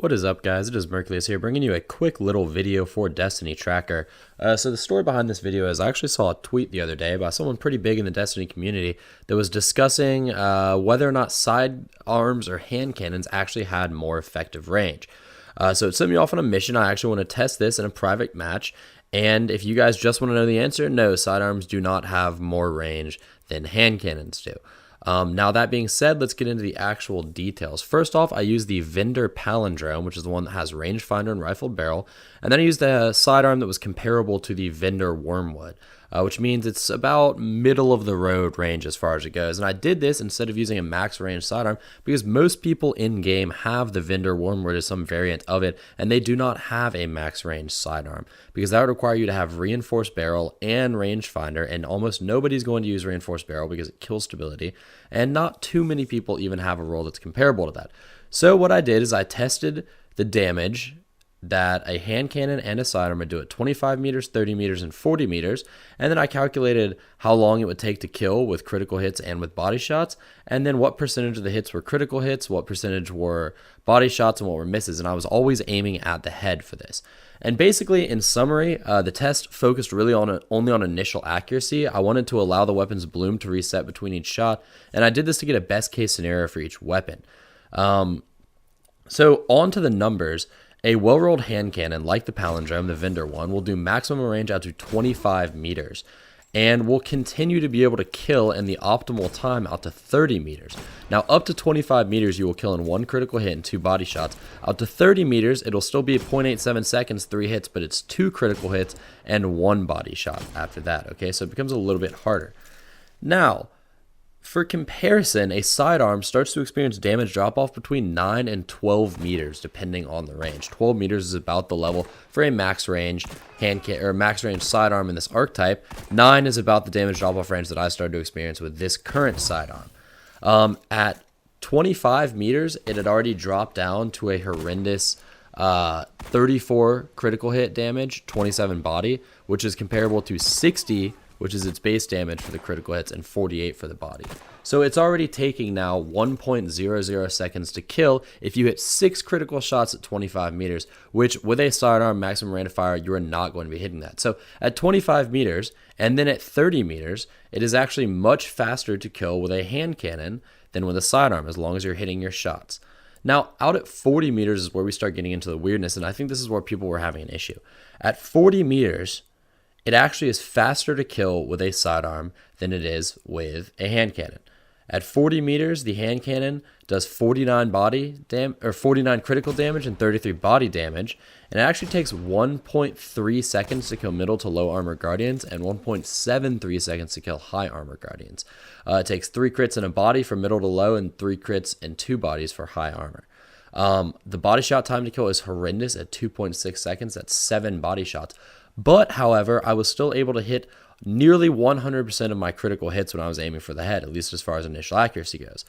What is up, guys? It is Mercules here, bringing you a quick little video for Destiny Tracker. So the story behind this video is I actually saw a tweet the other day by someone pretty big in the Destiny community that was discussing whether or not sidearms or hand cannons actually had more effective range. So it sent me off on a mission. I actually want to test this in a private match. And if you guys just want to know the answer, no, sidearms do not have more range than hand cannons do. Now, that being said, let's get into the actual details. First off, I used the Vendor Palindrome, which is the one that has rangefinder and rifled barrel. And then I used a sidearm that was comparable to the Vendor Wormwood, which means it's about middle of the road range as far as it goes. And I did this instead of using a max range sidearm because most people in game have the Vendor Wormwood as some variant of it, and they do not have a max range sidearm because that would require you to have reinforced barrel and rangefinder, and almost nobody's going to use reinforced barrel because it kills stability, and not too many people even have a roll that's comparable to that. So what I did is I tested the damage that a hand cannon and a sidearm would do at 25 meters, 30 meters, and 40 meters. And then I calculated how long it would take to kill with critical hits and with body shots, and then what percentage of the hits were critical hits, what percentage were body shots, and what were misses. And I was always aiming at the head for this. And basically, in summary, the test focused really only on initial accuracy. I wanted to allow the weapon's bloom to reset between each shot, and I did this to get a best case scenario for each weapon. So on to the numbers. A well-rolled hand cannon, like the Palindrome, the Vendor one, will do maximum range out to 25 meters and will continue to be able to kill in the optimal time out to 30 meters. Now, up to 25 meters, you will kill in one critical hit and 2 body shots. Out to 30 meters, it'll still be 0.87 seconds, 3 hits, but it's 2 critical hits and 1 body shot after that, okay? So it becomes a little bit harder. Now, for comparison, a sidearm starts to experience damage drop-off between 9 and 12 meters, depending on the range. 12 meters is about the level for a max range max range sidearm in this archetype. 9 is about the damage drop-off range that I started to experience with this current sidearm. At 25 meters, it had already dropped down to a horrendous 34 critical hit damage, 27 body, which is comparable to 60, which is its base damage for the critical hits, and 48 for the body. So it's already taking now 1.00 seconds to kill if you hit 6 critical shots at 25 meters, which with a sidearm maximum rate of fire, you are not going to be hitting that. So at 25 meters and then at 30 meters, it is actually much faster to kill with a hand cannon than with a sidearm, as long as you're hitting your shots. Now, out at 40 meters is where we start getting into the weirdness, and I think this is where people were having an issue. At 40 meters, it actually is faster to kill with a sidearm than it is with a hand cannon. At 40 meters, the hand cannon does 49 critical damage and 33 body damage, and it actually takes 1.3 seconds to kill middle to low armor guardians and 1.73 seconds to kill high armor guardians. It takes 3 crits in a body for middle to low and 3 crits and 2 bodies for high armor. The body shot time to kill is horrendous at 2.6 seconds. That's 7 body shots. But, however, I was still able to hit nearly 100% of my critical hits when I was aiming for the head, at least as far as initial accuracy goes.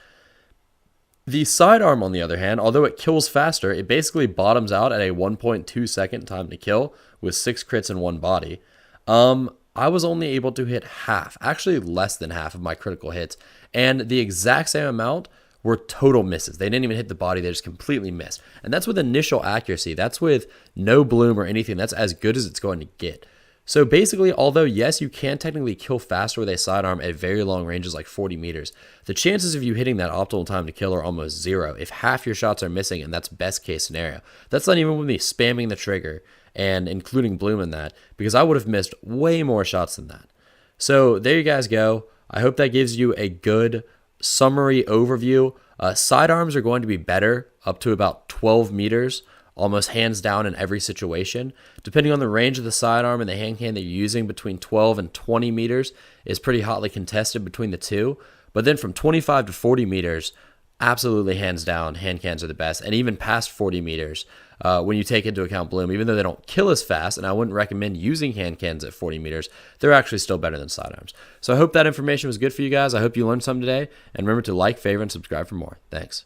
The sidearm, on the other hand, although it kills faster, it basically bottoms out at a 1.2 second time to kill with 6 crits in 1 body. I was only able to hit half, actually less than half of my critical hits, and the exact same amount were total misses. They didn't even hit the body, they just completely missed. And that's with initial accuracy. That's with no bloom or anything. That's as good as it's going to get. So basically, although yes, you can technically kill faster with a sidearm at very long ranges like 40 meters, the chances of you hitting that optimal time to kill are almost 0 if half your shots are missing, and that's best case scenario. That's not even with me spamming the trigger and including bloom in that, because I would have missed way more shots than that. So there you guys go. I hope that gives you a good summary overview. Sidearms are going to be better up to about 12 meters, almost hands down in every situation. Depending on the range of the sidearm and the hand cannon that you're using, between 12 and 20 meters is pretty hotly contested between the two. But then from 25 to 40 meters, absolutely hands down, hand cannons are the best. And even past 40 meters, when you take into account bloom, even though they don't kill as fast, and I wouldn't recommend using hand cannons at 40 meters, they're actually still better than sidearms. So I hope that information was good for you guys. I hope you learned something today. And remember to like, favorite, and subscribe for more. Thanks.